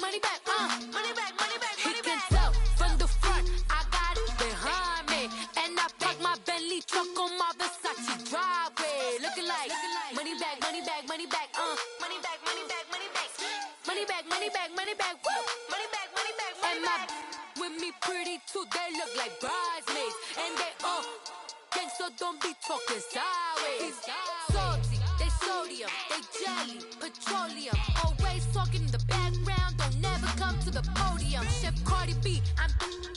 money back, money back, money back, money back. He can tell from the front, I got it behind me. And I park my Bentley truck on my Versace driveway. Looking like money back, money back, money back, money back, money back, money back. Money back, money back, money back, woo. Money back, money back, money back. With me pretty too, they look like bridesmaids. And they gang, so don't be talking sideways. Salty, they sodium, they jelly, petroleum. Always talking in the background, don't never come to the podium. Chef Cardi B, I'm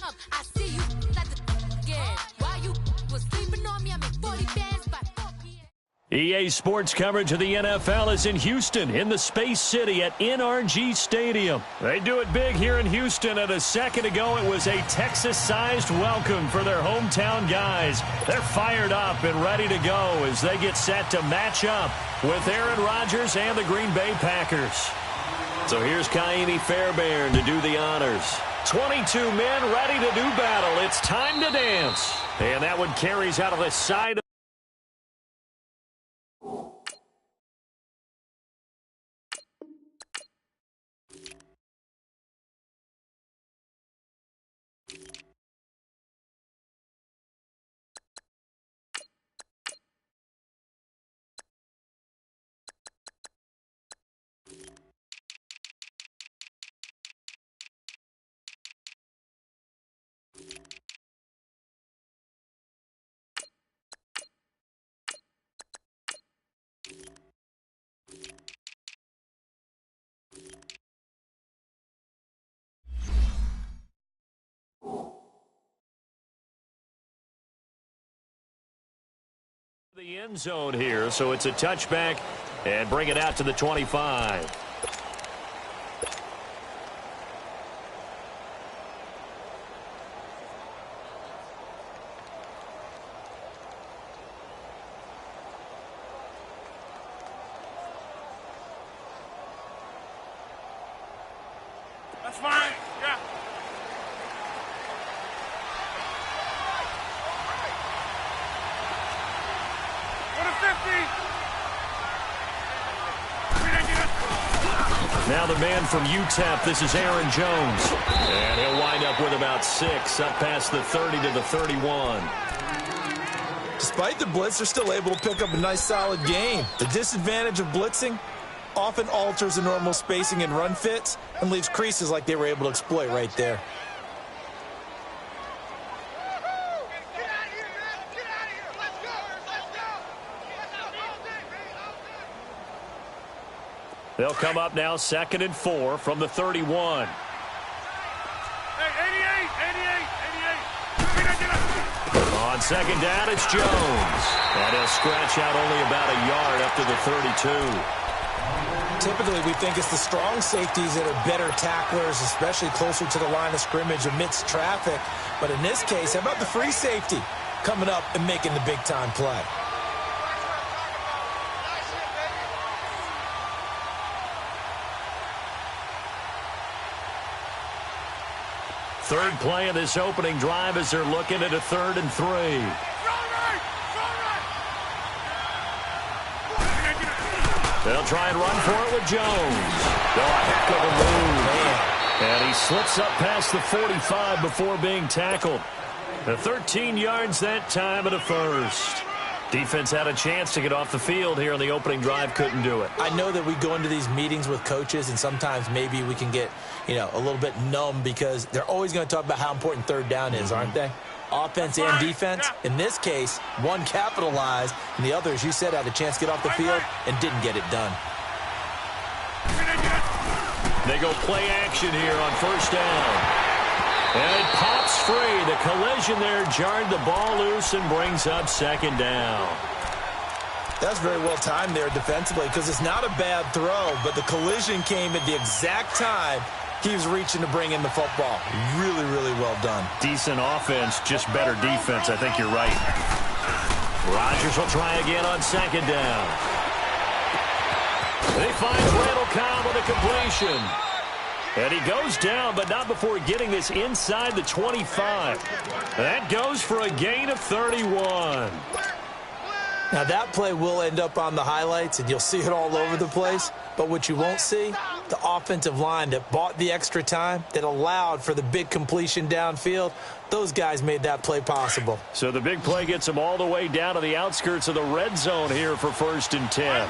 up, I see you at the again. While you was sleeping on me, I make 40 bands by 4 p.m. EA Sports coverage of the NFL is in Houston, in the Space City at NRG Stadium. They do it big here in Houston, and a second ago it was a Texas-sized welcome for their hometown guys. They're fired up and ready to go as they get set to match up with Aaron Rodgers and the Green Bay Packers. So here's Kaimi Fairbairn to do the honors. 22 men ready to do battle. It's time to dance. And that one carries out of the side of the end zone here, so it's a touchback and bring it out to the 25. That's fine. Yeah. Now the man from UTEP, this is Aaron Jones. And he'll wind up with about 6, up past the 30 to the 31. Despite the blitz, they're still able to pick up a nice, solid game. The disadvantage of blitzing often alters the normal spacing and run fits and leaves creases like they were able to exploit right there. They'll come up now 2nd and 4 from the 31. On second down, it's Jones. And he'll scratch out only about a yard up to the 32. Typically, we think it's the strong safeties that are better tacklers, especially closer to the line of scrimmage amidst traffic. But in this case, how about the free safety coming up and making the big-time play? Third play of this opening drive as they're looking at a 3rd and 3. They'll try and run for it with Jones. Oh, a heck of a move. And he slips up past the 45 before being tackled. The 13 yards that time at a first. Defense had a chance to get off the field here on the opening drive, couldn't do it. I know that we go into these meetings with coaches, and sometimes maybe we can get, a little bit numb because they're always going to talk about how important 3rd down is, aren't they? Offense and defense. In this case, one capitalized, and the other, as you said, had a chance to get off the field and didn't get it done. They go play action here on 1st down. And it pops free. The collision there jarred the ball loose and brings up 2nd down. That's very well timed there defensively because it's not a bad throw, but the collision came at the exact time he was reaching to bring in the football. Really, really well done. Decent offense, just better defense. I think you're right. Rodgers will try again on 2nd down. He finds Randall Cobb with a completion. And he goes down, but not before getting this inside the 25. That goes for a gain of 31. Now, that play will end up on the highlights, and you'll see it all over the place. But what you won't see the offensive line that bought the extra time, that allowed for the big completion downfield, those guys made that play possible. So the big play gets them all the way down to the outskirts of the red zone here for 1st and 10.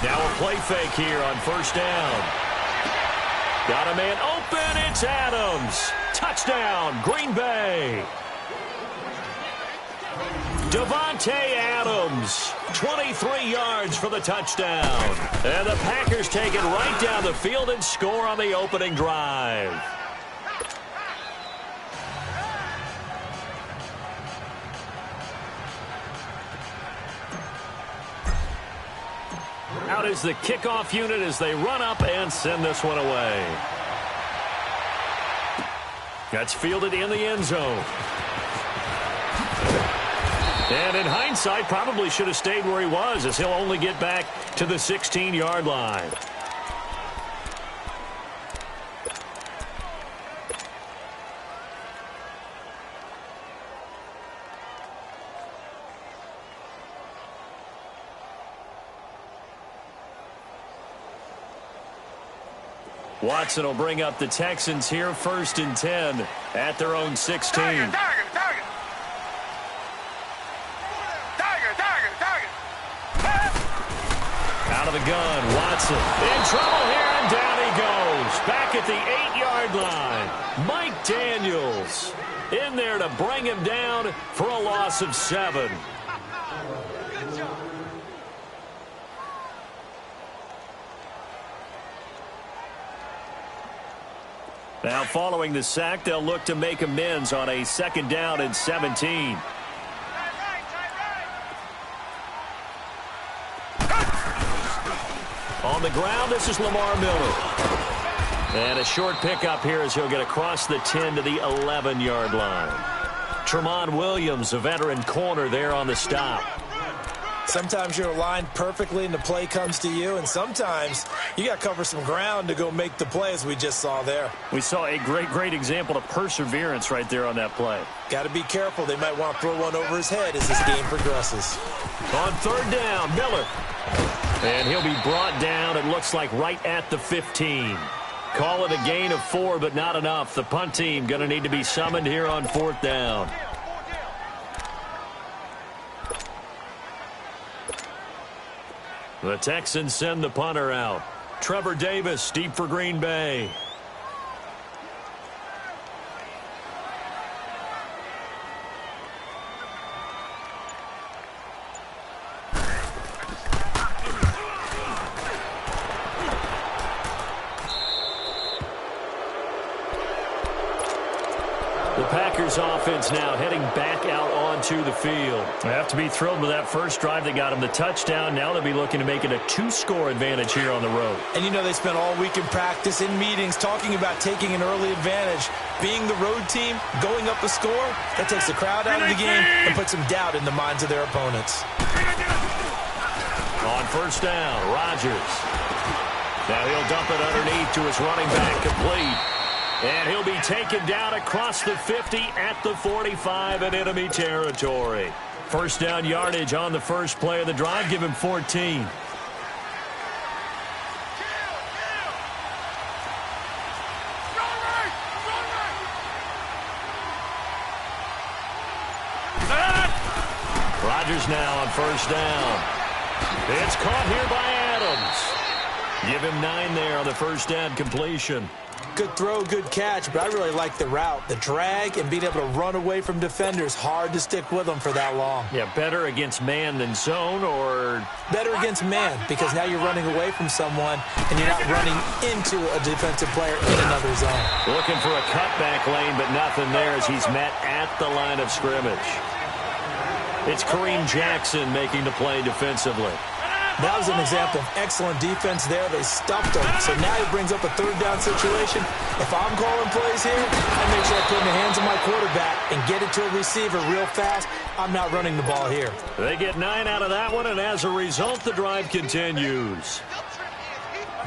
Now a play fake here on 1st down. Got a man open. It's Adams. Touchdown, Green Bay. Devontae Adams, 23 yards for the touchdown. And the Packers take it right down the field and score on the opening drive. Out is the kickoff unit as they run up and send this one away. That's fielded in the end zone. And in hindsight, probably should have stayed where he was, as he'll only get back to the 16-yard line. Watson will bring up the Texans here, 1st and 10 at their own 16. Out of the gun, Watson in trouble here, and down he goes. Back at the 8-yard line. Mike Daniels in there to bring him down for a loss of 7. Now following the sack, they'll look to make amends on a 2nd down and 17. On the ground, this is Lamar Miller. And a short pickup here as he'll get across the 10 to the 11-yard line. Tramon Williams, a veteran corner there on the stop. Sometimes you're aligned perfectly and the play comes to you, and sometimes you got to cover some ground to go make the play, as we just saw there. We saw a great example of perseverance right there on that play. Got to be careful. They might want to throw one over his head as this game progresses. On 3rd down, Miller. And he'll be brought down, it looks like, right at the 15. Call it a gain of 4, but not enough. The punt team going to need to be summoned here on 4th down. The Texans send the punter out. Trevor Davis, deep for Green Bay. The Packers offense now heading back out onto the field. They have to be thrilled with that first drive that got them the touchdown. Now they'll be looking to make it a 2-score advantage here on the road. And you know they spent all week in practice, in meetings, talking about taking an early advantage. Being the road team, going up a score, that takes the crowd out of the game and puts some doubt in the minds of their opponents. On 1st down, Rodgers. Now he'll dump it underneath to his running back, complete. And he'll be taken down across the 50 at the 45 in enemy territory. 1st down yardage on the first play of the drive. Give him 14. Rodgers now on 1st down. It's caught here by Adams. Give him 9 there on the 1st down completion. Good throw, good catch, but I really like the route. The drag and being able to run away from defenders, hard to stick with them for that long. Yeah, better against man than zone, or? Better against man, because now you're running away from someone and you're not running into a defensive player in another zone. Looking for a cutback lane, but nothing there as he's met at the line of scrimmage. It's Kareem Jackson making the play defensively. That was an example of excellent defense there. They stuffed him. So now he brings up a 3rd down situation. If I'm calling plays here, I make sure I put in the hands of my quarterback and get it to a receiver real fast. I'm not running the ball here. They get 9 out of that one, and as a result, the drive continues.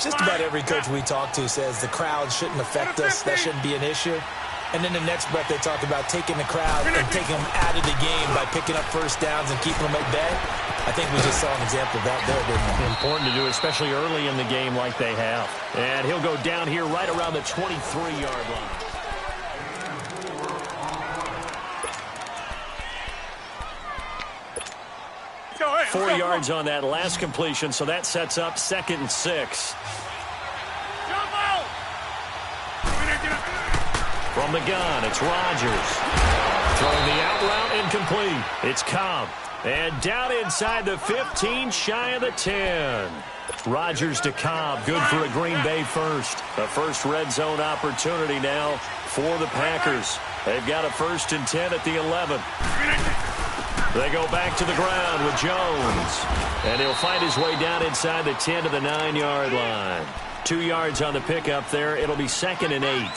Just about every coach we talk to says the crowd shouldn't affect us. That shouldn't be an issue. And then the next breath they talk about taking the crowd and taking them out of the game by picking up first downs and keeping them at bay. I think we just saw an example of that there, didn't we? Important to do, especially early in the game like they have. And he'll go down here right around the 23-yard line. Go ahead. 4 yards on that last completion, so that sets up 2nd and 6. Jump out. From the gun, it's Rodgers. Throwing the out route incomplete. It's Cobb. And down inside the 15, shy of the 10. Rodgers to Cobb, good for a Green Bay first. A first red zone opportunity now for the Packers. They've got a 1st and 10 at the 11. They go back to the ground with Jones. And he'll find his way down inside the 10 to the 9-yard line. 2 yards on the pickup there. It'll be 2nd and 8.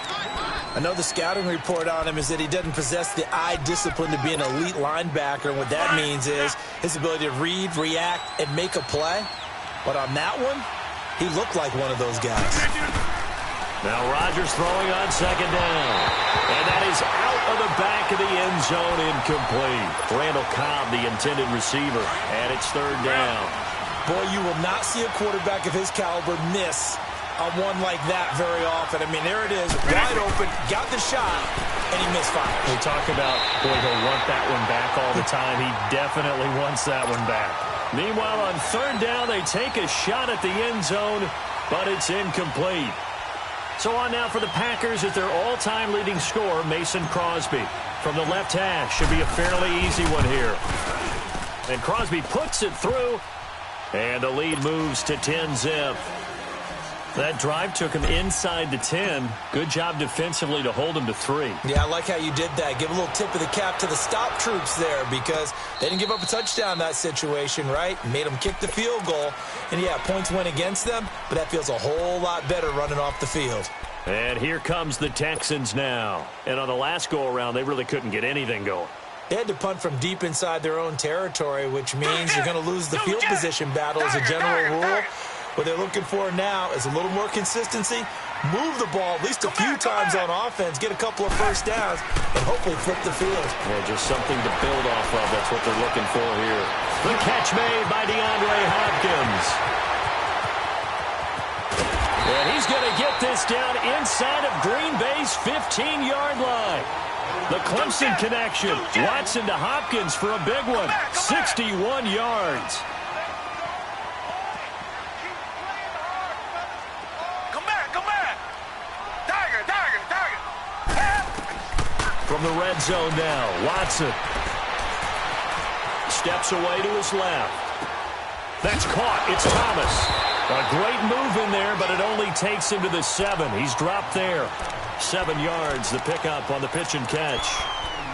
I know the scouting report on him is that he doesn't possess the eye discipline to be an elite linebacker. And what that means is his ability to read, react, and make a play. But on that one, he looked like one of those guys. Now Rodgers throwing on 2nd down. And that is out of the back of the end zone, incomplete. Randall Cobb, the intended receiver. And it's 3rd down. Boy, you will not see a quarterback of his caliber miss on one like that very often. I mean, there it is, wide open, got the shot, and he misfired. We talk about, boy, he'll want that one back all the time. He definitely wants that one back. Meanwhile, on 3rd down, they take a shot at the end zone, but it's incomplete. So on now for the Packers at their all-time leading scorer, Mason Crosby. From the left hash, should be a fairly easy one here. And Crosby puts it through, and the lead moves to 10-zip. That drive took him inside the 10. Good job defensively to hold him to 3. Yeah, I like how you did that. Give a little tip of the cap to the stop troops there because they didn't give up a touchdown in that situation, right? Made them kick the field goal. And, yeah, points went against them, but that feels a whole lot better running off the field. And here comes the Texans now. And on the last go-around, they really couldn't get anything going. They had to punt from deep inside their own territory, which means you're going to lose the field position battle as a general rule. What they're looking for now is a little more consistency, move the ball at least a few times on offense, get a couple of first downs, and hopefully flip the field. Yeah, just something to build off of. That's what they're looking for here. The catch made by DeAndre Hopkins. And he's going to get this down inside of Green Bay's 15-yard line. The Clemson connection. Watson to Hopkins for a big one. 61 yards. From the red zone now, Watson steps away to his left. That's caught. It's Thomas. A great move in there, but it only takes him to the 7. He's dropped there. 7 yards, the pickup on the pitch and catch.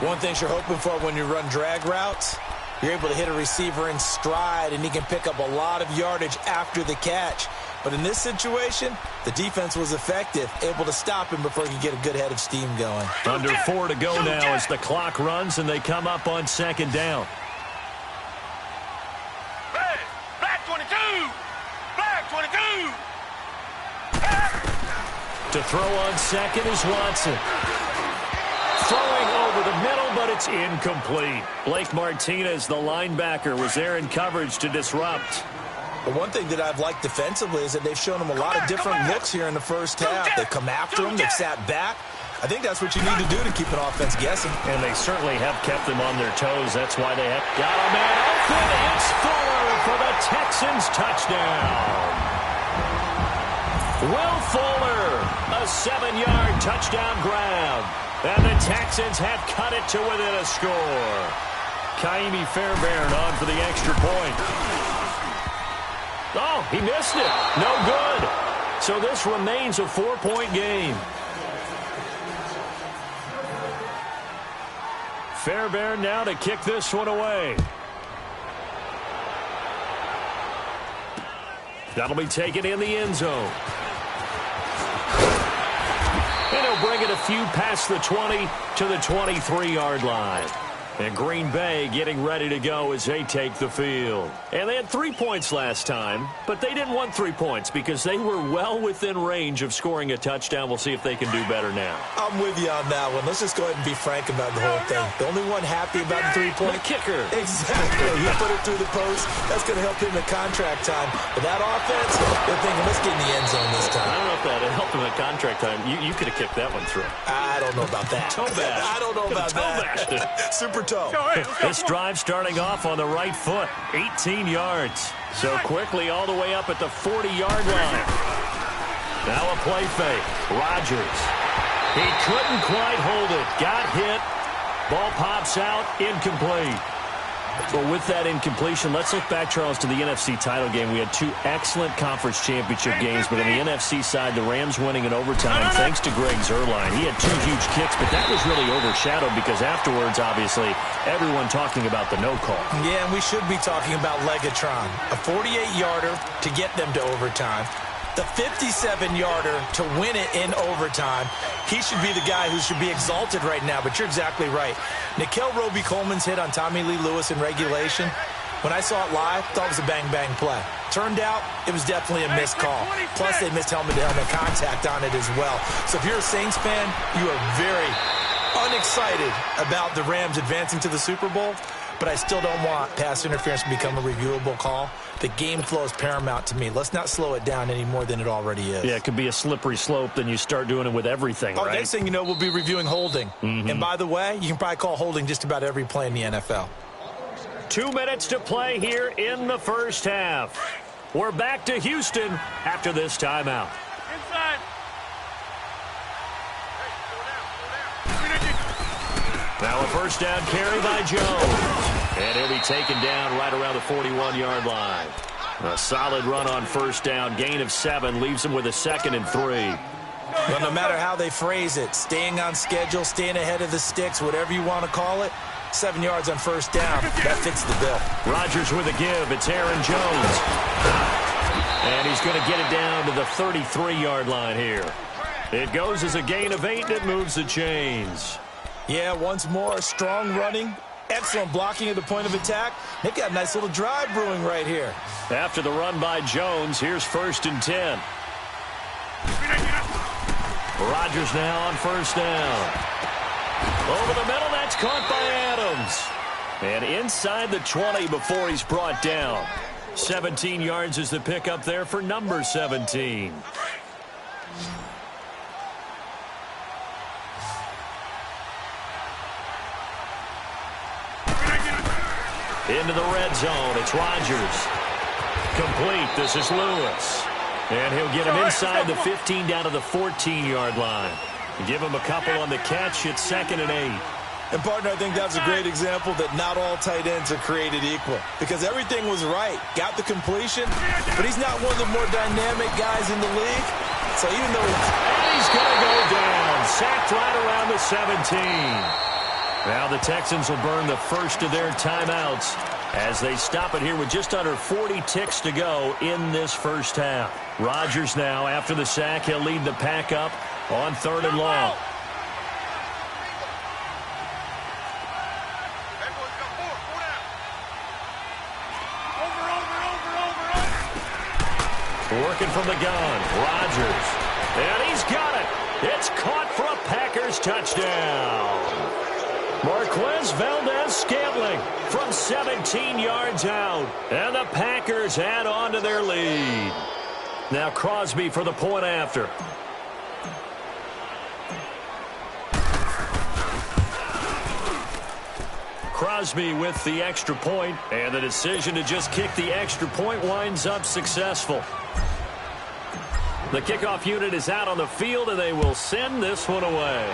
One thing you're hoping for when you run drag routes, you're able to hit a receiver in stride, and he can pick up a lot of yardage after the catch. But in this situation, the defense was effective, able to stop him before he could get a good head of steam going. Under 4 to go now as the clock runs and they come up on 2nd down. Black 22! Black 22! To throw on 2nd is Watson. Throwing over the middle, but it's incomplete. Blake Martinez, the linebacker, was there in coverage to disrupt. But one thing that I've liked defensively is that they've shown him a lot of different looks here in the first half. They've come after him. They've sat back. I think that's what you need to do to keep an offense guessing. And they certainly have kept them on their toes. That's why they have got a man open. It's Fuller for the Texans touchdown. Will Fuller, a 7-yard touchdown grab. And the Texans have cut it to within a score. Kaimi Fairbairn on for the extra point. Oh, he missed it. No good. So this remains a 4-point game. Fairbairn now to kick this one away. That'll be taken in the end zone. And he'll bring it a few past the 20 to the 23-yard line. And Green Bay getting ready to go as they take the field. And they had 3 points last time, but they didn't want 3 points because they were well within range of scoring a touchdown. We'll see if they can do better now. I'm with you on that one. Let's just go ahead and be frank about the whole thing. The only one happy about the 3-point. The kicker. Exactly. He put it through the post. That's going to help him in contract time. But that offense, they're thinking, let's get in the end zone this time. I don't know if that helped him at contract time. You could have kicked that one through. I don't know about that. Toe bash. I don't know about that. Super toe. This drive starting off on the right foot. 18 yards. So quickly all the way up at the 40-yard line. Now a play fake. Rodgers. He couldn't quite hold it. Got hit. Ball pops out. Incomplete. But with that incompletion, let's look back, Charles, to the NFC title game. We had 2 excellent conference championship games, but on the NFC side, the Rams winning in overtime thanks to Greg Zuerlein. He had 2 huge kicks, but that was really overshadowed because afterwards, obviously, everyone talking about the no call. Yeah, and we should be talking about Legatron. A 48-yarder to get them to overtime. The 57-yarder to win it in overtime. He should be the guy who should be exalted right now, but you're exactly right. Nickell Robey-Coleman's hit on Tommy Lee Lewis in regulation, when I saw it live, I thought it was a bang-bang play. Turned out, it was definitely a missed call. Plus, they missed helmet-to-helmet contact on it as well. So if you're a Saints fan, you are very unexcited about the Rams advancing to the Super Bowl, but I still don't want pass interference to become a reviewable call. The game flow is paramount to me. Let's not slow it down any more than it already is. Yeah, it could be a slippery slope, then you start doing it with everything, right? Next thing you know, we'll be reviewing holding. And by the way, you can probably call holding just about every play in the NFL. 2 minutes to play here in the first half. We're back to Houston after this timeout. Inside. Now a first down carry by Jones. And he'll be taken down right around the 41-yard line. A solid run on first down. Gain of 7 leaves him with a 2nd and 3. Well, no matter how they phrase it, staying on schedule, staying ahead of the sticks, whatever you want to call it, 7 yards on first down, that fits the bill. Rodgers with a give. It's Aaron Jones. And he's going to get it down to the 33-yard line here. It goes as a gain of 8, and it moves the chains. Yeah, once more, strong running, excellent blocking at the point of attack. They've got a nice little drive brewing right here. After the run by Jones, here's 1st and 10. Rodgers now on first down. Over the middle, that's caught by Adams. And inside the 20 before he's brought down. 17 yards is the pickup there for number 17. Into the red zone. It's Rodgers. Complete. This is Lewis. And he'll get him inside the 15 down to the 14-yard line. Give him a couple on the catch. It's 2nd and 8. And, partner, I think that's a great example that not all tight ends are created equal. Because everything was right. Got the completion, but he's not one of the more dynamic guys in the league. So even though he's going to go down. Sacked right around the 17. Now the Texans will burn the first of their timeouts as they stop it here with just under 40 ticks to go in this first half. Rodgers now, after the sack, he'll lead the pack up on 3rd and long. Working from the gun, Rodgers. And he's got it. It's caught for a Packers touchdown. Marquez Valdez-Scantling from 17 yards out. And the Packers add on to their lead. Now Crosby for the point after. Crosby with the extra point, and the decision to just kick the extra point winds up successful. The kickoff unit is out on the field, and they will send this one away.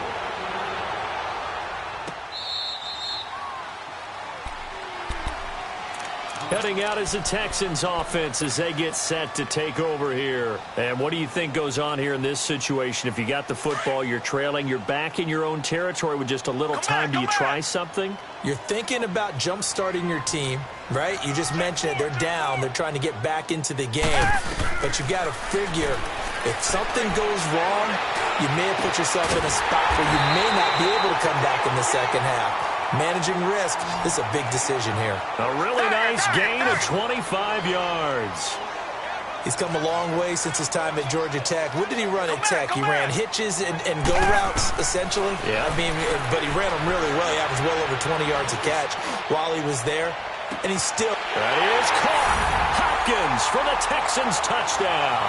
Heading out is the Texans offense as they get set to take over here. And what do you think goes on here in this situation? If you got the football, you're trailing, you're back in your own territory with just a little time. Do you try something? You're thinking about jump-starting your team, right? You just mentioned it. They're down. They're trying to get back into the game. But you got to figure, if something goes wrong, you may have put yourself in a spot where you may not be able to come back in the second half. managing risk. This is a big decision here. A really nice gain of 25 yards. He's come a long way since his time at Georgia Tech. What did he run at Tech? He ran hitches and go routes, essentially. Yeah. I mean, but he ran them really well. He averaged well over 20 yards a catch while he was there. And he's still... That is caught. Hopkins for the Texans touchdown.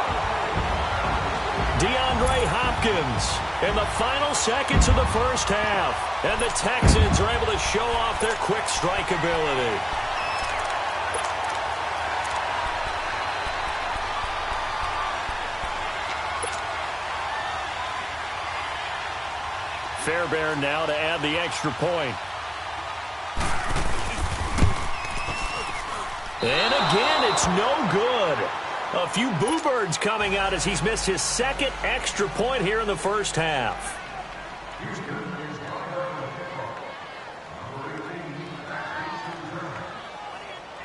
DeAndre Hopkins in the final seconds of the first half. And the Texans are able to show off their quick strike ability. Fairbairn now to add the extra point. And again, it's no good. A few boo birds coming out as he's missed his second extra point here in the first half.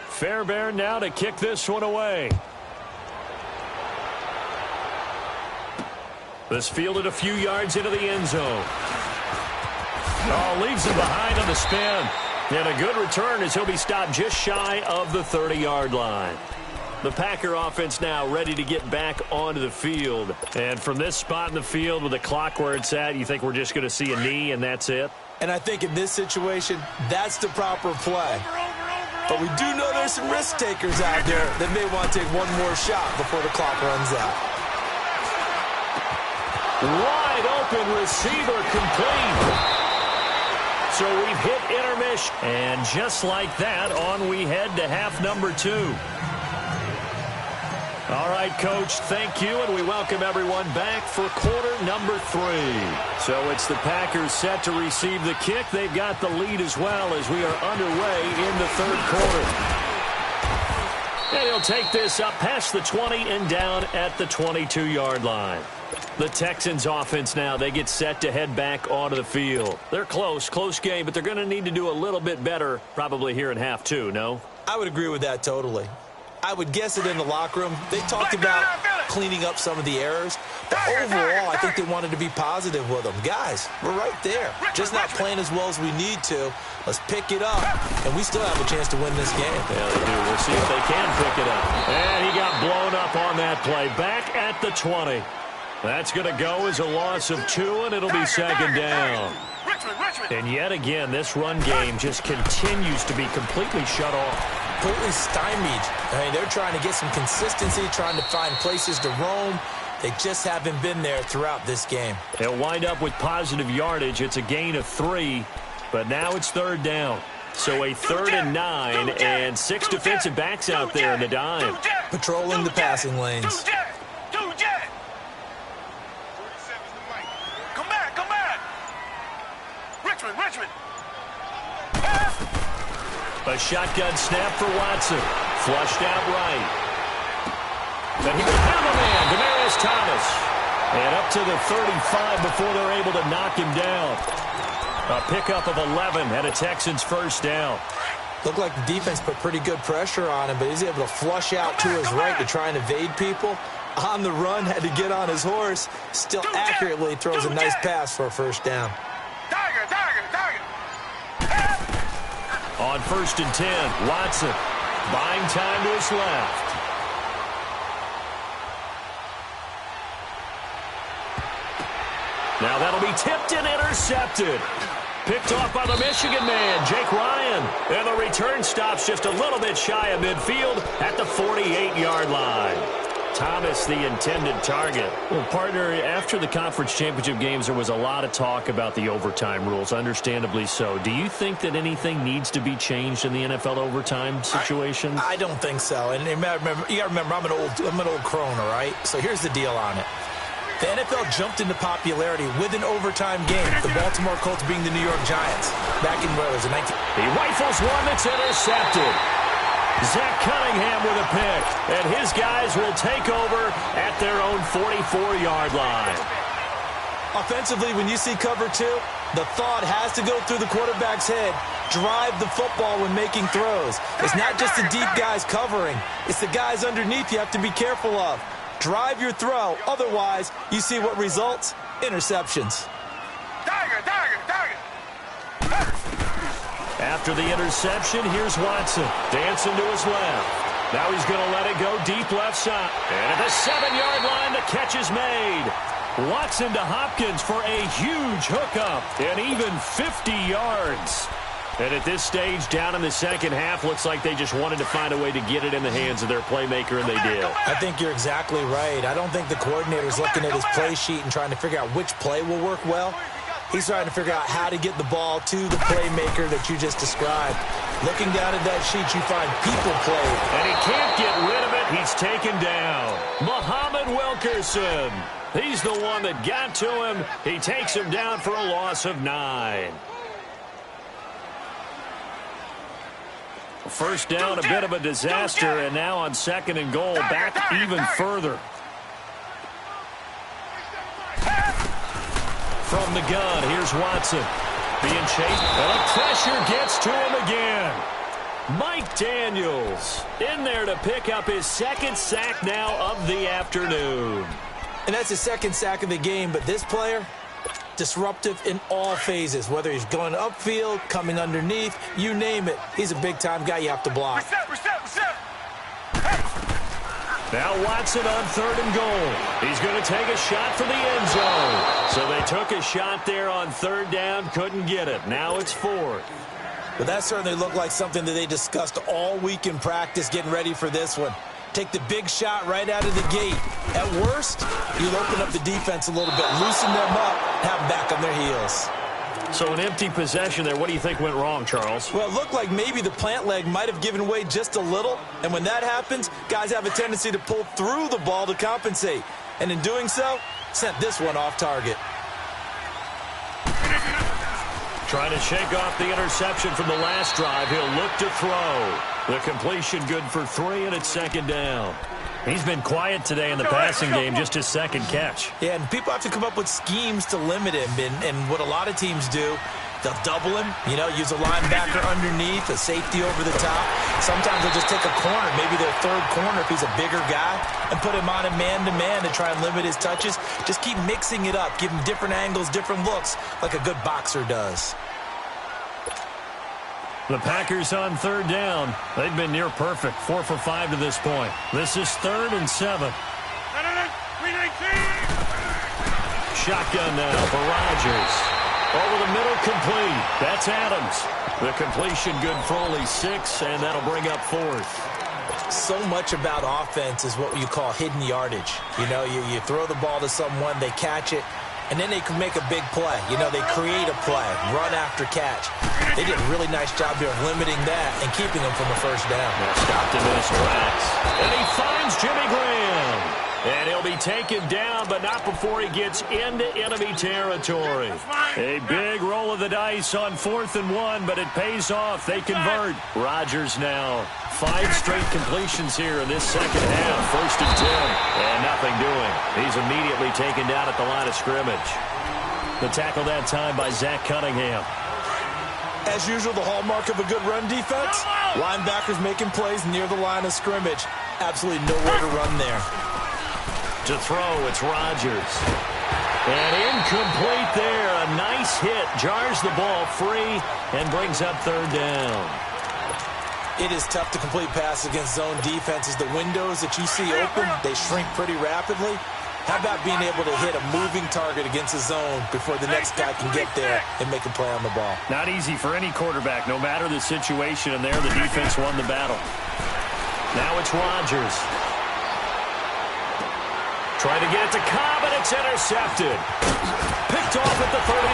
Fairbairn now to kick this one away. This fielded a few yards into the end zone. Oh, leaves him behind on the spin. And a good return as he'll be stopped just shy of the 30-yard line. The Packer offense now ready to get back onto the field. And from this spot in the field with the clock where it's at, you think we're just going to see a knee and that's it? And I think in this situation, that's the proper play. But we do know there's some risk takers out there that may want to take one more shot before the clock runs out. Wide open receiver complete. So we've hit intermission. And just like that, on we head to half number 2. All right, Coach, thank you, and we welcome everyone back for quarter number 3. So it's the Packers set to receive the kick. They've got the lead as well as we are underway in the third quarter. And he'll take this up past the 20 and down at the 22-yard line. The Texans offense now, they get set to head back onto the field. They're close game, but they're going to need to do a little bit better probably here in half 2, no? I would agree with that totally. I would guess it in the locker room. They talked about cleaning up some of the errors, but overall, I think they wanted to be positive with them. Guys, we're right there. Just not playing as well as we need to. Let's pick it up, and we still have a chance to win this game. Yeah, they do. We'll see if they can pick it up. And he got blown up on that play. Back at the 20. That's going to go as a loss of 2, and it'll be second down. And yet again, this run game just continues to be completely shut off. Completely stymied. I mean, they're trying to get some consistency, trying to find places to roam. They just haven't been there throughout this game. They'll wind up with positive yardage. It's a gain of 3, but now it's third down. So a 3rd and 9, and 6 defensive backs out there in the dime. Patrolling the passing lanes. Richmond. A shotgun snap for Watson. Flushed out right. But he will have a man, Demaryius Thomas. And up to the 35 before they're able to knock him down. A pickup of 11 and a Texans first down. Looked like the defense put pretty good pressure on him, but he's able to flush out to his right to try and evade people. On the run, had to get on his horse. Still accurately throws a nice pass for a first down. On 1st and 10, Watson buying time to his left. Now that'll be tipped and intercepted. Picked off by the Michigan man, Jake Ryan. And the return stops just a little bit shy of midfield at the 48-yard line. Thomas, the intended target. Well, partner, after the conference championship games, there was a lot of talk about the overtime rules, understandably so. Do you think that anything needs to be changed in the NFL overtime situation? I don't think so. And you got to remember, I'm an old crone, all right? So here's the deal on it. The NFL jumped into popularity with an overtime game, the Baltimore Colts being the New York Giants. Back in, what was it, He rifles one that's intercepted. Zach Cunningham with a pick, and his guys will take over at their own 44-yard line. Offensively, when you see cover 2, the thought has to go through the quarterback's head. Drive the football when making throws. It's not just the deep guys covering. It's the guys underneath you have to be careful of. Drive your throw. Otherwise, you see what results? Interceptions. After the interception, here's Watson. Dancing to his left. Now he's going to let it go deep left side. And at the 7-yard line, the catch is made. Watson to Hopkins for a huge hookup and even 50 yards. And at this stage, down in the second half, looks like they just wanted to find a way to get it in the hands of their playmaker, and they did. I think you're exactly right. I don't think the coordinator's looking at his play sheet and trying to figure out which play will work well. He's trying to figure out how to get the ball to the playmaker that you just described. Looking down at that sheet, you find people played. And he can't get rid of it. He's taken down. Muhammad Wilkerson. He's the one that got to him. He takes him down for a loss of 9. First down, a bit of a disaster, and now on 2nd and goal, back even further. From the gun, here's Watson. Being chased, and the pressure gets to him again. Mike Daniels in there to pick up his 2nd sack now of the afternoon. And that's his 2nd sack of the game, but this player, disruptive in all phases, whether he's going upfield, coming underneath, you name it. He's a big-time guy you have to block. Reset. Now Watson on 3rd and goal. He's going to take a shot for the end zone. So they took a shot there on 3rd down, couldn't get it. Now it's 4th. But that certainly looked like something that they discussed all week in practice getting ready for this one. Take the big shot right out of the gate. At worst, you'll open up the defense a little bit, loosen them up, have them back on their heels. So an empty possession there. What do you think went wrong, Charles? Well, it looked like maybe the plant leg might have given way just a little. And when that happens, guys have a tendency to pull through the ball to compensate. And in doing so, sent this one off target. Trying to shake off the interception from the last drive. He'll look to throw. The completion good for 3, and it's 2nd down. He's been quiet today in the passing game, just his 2nd catch. Yeah, and people have to come up with schemes to limit him. And what a lot of teams do, they'll double him, use a linebacker underneath, a safety over the top. Sometimes they'll just take a corner, maybe their 3rd corner if he's a bigger guy, and put him on a man-to-man to try and limit his touches. Just keep mixing it up, give him different angles, different looks, like a good boxer does. The Packers on 3rd down. They've been near perfect, 4 for 5 to this point. This is 3rd and 7. Shotgun now for Rodgers. Over the middle, complete. That's Adams. The completion good for only 6, and that'll bring up 4th. So much about offense is what you call hidden yardage. You throw the ball to someone, they catch it, and then they can make a big play. They create a play, run after catch. They did a really nice job here of limiting that and keeping them from a 1st down. Stopped him in his tracks. And he finds Jimmy Graham. And he'll be taken down, but not before he gets into enemy territory. A big roll of the dice on 4th and 1, but it pays off. They convert. Rodgers now 5 straight completions here in this 2nd half. 1st and 10. And nothing doing. He's immediately taken down at the line of scrimmage. The tackle that time by Zach Cunningham. As usual, the hallmark of a good run defense, linebackers making plays near the line of scrimmage. Absolutely nowhere to run there. To throw, it's Rodgers. And incomplete there. A nice hit. Jars the ball free and brings up 3rd down. It is tough to complete passes against zone defenses. The windows that you see open, they shrink pretty rapidly. How about being able to hit a moving target against a zone before the next guy can get there and make a play on the ball? Not easy for any quarterback, no matter the situation, and there the defense won the battle. Now it's Rodgers. Trying to get it to Cobb, and it's intercepted. Picked off at the 39.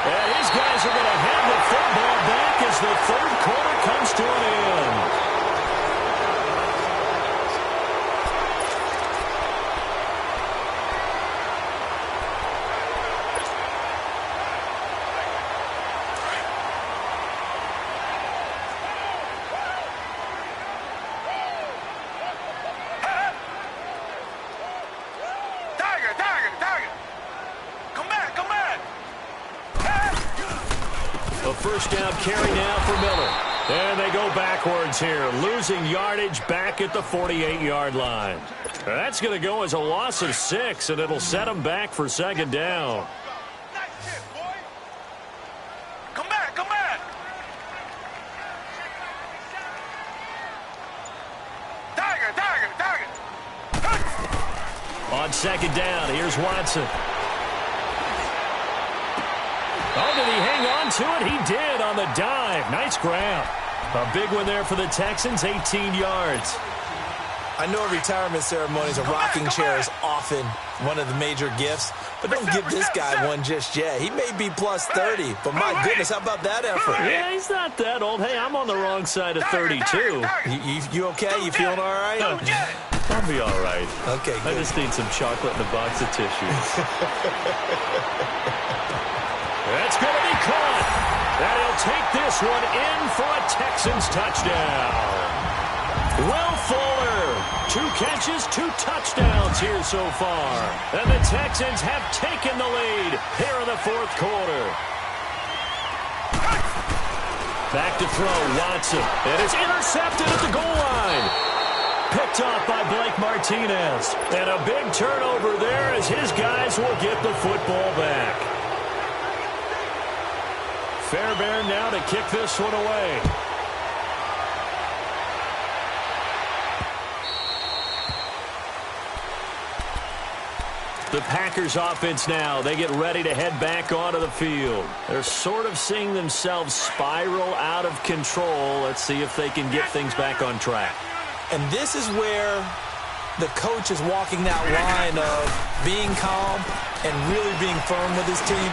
And his guys are going to hand the football back as the 3rd quarter comes to an end. First down carry now for Miller. And they go backwards here, losing yardage back at the 48-yard line. That's going to go as a loss of 6, and it'll set them back for 2nd down. Come back. On second down, here's Watson. Oh, did he hang on to it? He did on the dive. Nice grab. A big one there for the Texans, 18 yards. I know retirement ceremonies, a rocking chair is often one of the major gifts, but don't give this guy one just yet. He may be plus 30, but my goodness, how about that effort? Yeah, he's not that old. Hey, I'm on the wrong side of 32. You okay? You feeling all right? I'll be all right. Okay, good. I just need some chocolate and a box of tissues. That's going to be caught. And he'll take this one in for a Texans touchdown. Will Fuller, 2 catches, 2 touchdowns here so far. And the Texans have taken the lead here in the 4th quarter. Back to throw, Watson. And it's intercepted at the goal line. Picked off by Blake Martinez. And a big turnover there as his guys will get the football back. Fairbairn now to kick this one away. The Packers offense now, they get ready to head back onto the field. They're sort of seeing themselves spiral out of control. Let's see if they can get things back on track. And this is where the coach is walking that line of being calm and really being firm with his team.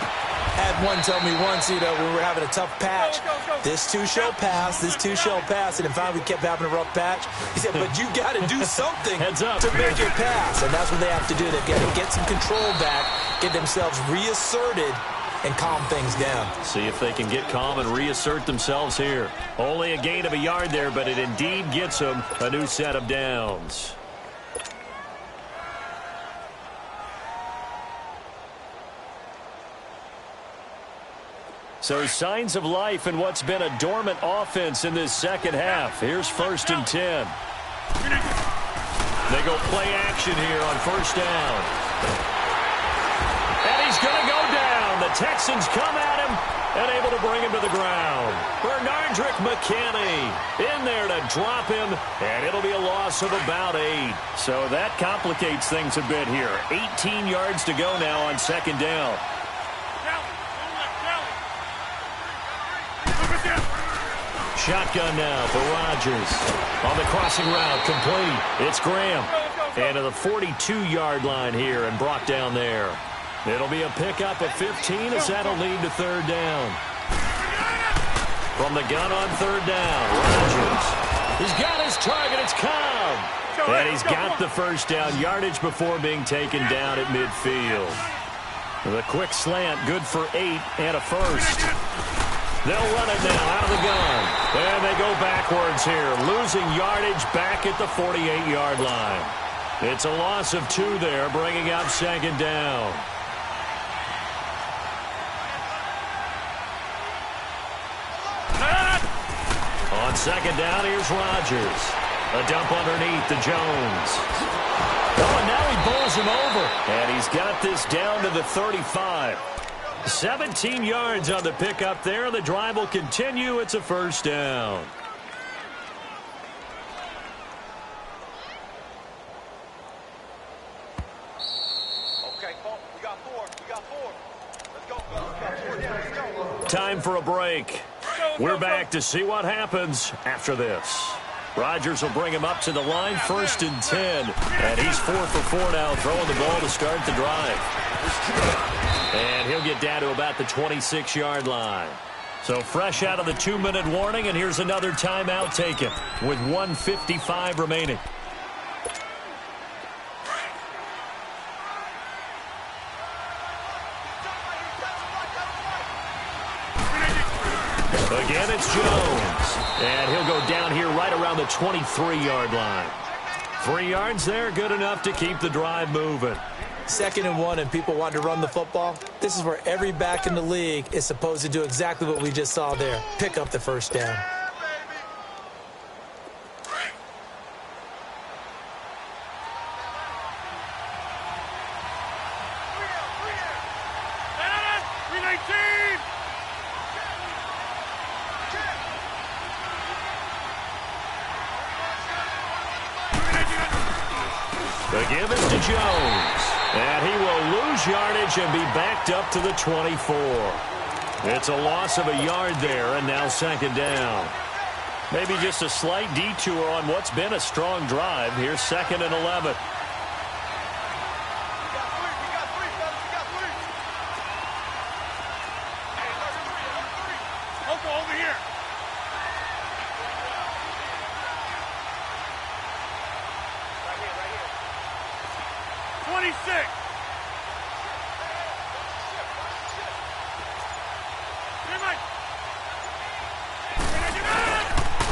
Had one tell me once, we were having a tough patch. This too shall pass, this too shall pass. And in fact, we kept having a rough patch. He said, but you got to do something Heads up. to make it pass. And that's what they have to do. They've got to get some control back, get themselves reasserted, and calm things down. See if they can get calm and reassert themselves here. Only a gain of a yard there, but it indeed gets them a new set of downs. So signs of life in what's been a dormant offense in this second half. Here's 1st and 10. They go play action here on 1st down. And he's going to go down. The Texans come at him and able to bring him to the ground. Bernardrick McKinney in there to drop him, and it'll be a loss of about 8. So that complicates things a bit here. 18 yards to go now on 2nd down. Shotgun now for Rodgers. On the crossing route, complete. It's Graham. And to the 42-yard line here and brought down there. It'll be a pickup of 15 as that'll lead to 3rd down. From the gun on 3rd down, Rodgers. He's got his target. It's Cobb. And he's got the 1st down yardage before being taken down at midfield. The quick slant, good for 8 and a 1st. They'll run it now out of the gun. And they go backwards here, losing yardage back at the 48-yard line. It's a loss of 2 there, bringing up 2nd down. On 2nd down, here's Rodgers. A dump underneath to Jones. Oh, and now he bowls him over. And he's got this down to the 35. 17 yards on the pickup there. The drive will continue. It's a 1st down. Okay, we got 4. We got 4. Let's go. We got 4 down. Let's go. Time for a break. We're back to see what happens after this. Rodgers will bring him up to the line, 1st and 10. And he's 4 for 4 now, throwing the ball to start the drive. And he'll get down to about the 26-yard line. So fresh out of the 2-minute warning, and here's another timeout taken with 1:55 remaining. Again, it's Jones. And he'll go down here right around the 23-yard line. 3 yards there, good enough to keep the drive moving. 2nd and 1 and people want to run the football. This is where every back in the league is supposed to do exactly what we just saw there. Pick up the 1st down. The give is to Jones. And he will lose yardage and be backed up to the 24. It's a loss of a yard there, and now second down. Maybe just a slight detour on what's been a strong drive. Here's 2nd and 11. Over here. Right here. 26.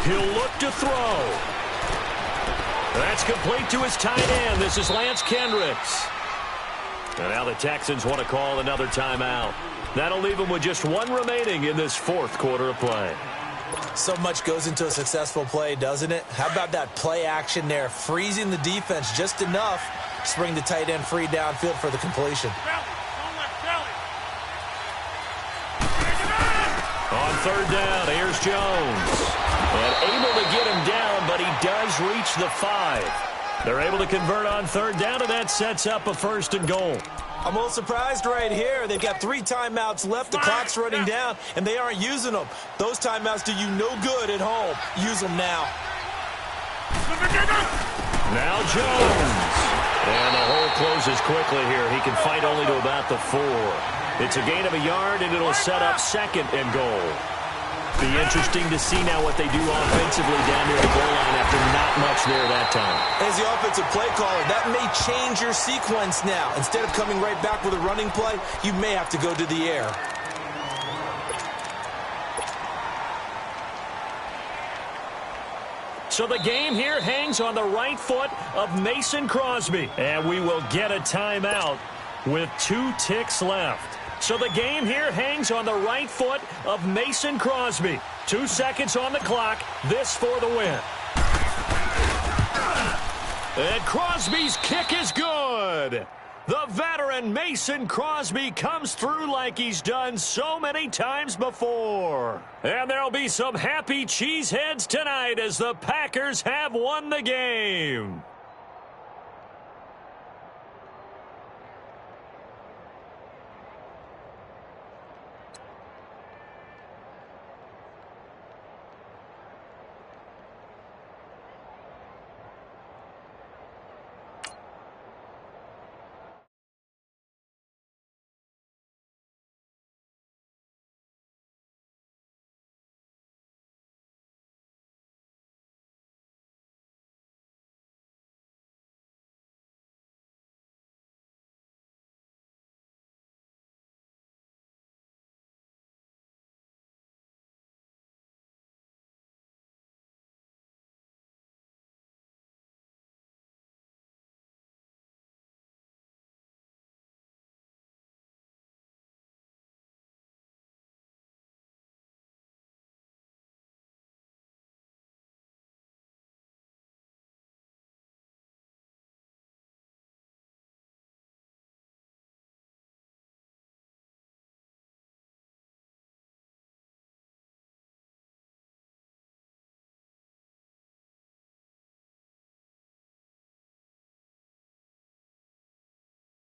He'll look to throw. That's complete to his tight end. This is Lance Kendricks. And now the Texans want to call another timeout. That'll leave them with just one remaining in this 4th quarter of play. So much goes into a successful play, doesn't it? How about that play action there, freezing the defense just enough to bring the tight end free downfield for the completion. On 3rd down, here's Jones. And able to get him down, but he does reach the 5. They're able to convert on 3rd down, and that sets up a 1st and goal. I'm a little surprised right here. They've got 3 timeouts left. The clock's running down, and they aren't using them. Those timeouts do you no good at home. Use them now. Now Jones. And the hole closes quickly here. He can fight only to about the 4. It's a gain of a yard, and it'll set up 2nd and goal. Be interesting to see now what they do offensively down near the goal line after not much there that time. As the offensive play caller, that may change your sequence now. Instead of coming right back with a running play, you may have to go to the air. So the game here hangs on the right foot of Mason Crosby. And we will get a timeout with 2 ticks left. So the game here hangs on the right foot of Mason Crosby. 2 seconds on the clock. This for the win. And Crosby's kick is good. The veteran Mason Crosby comes through like he's done so many times before. And there'll be some happy cheeseheads tonight as the Packers have won the game.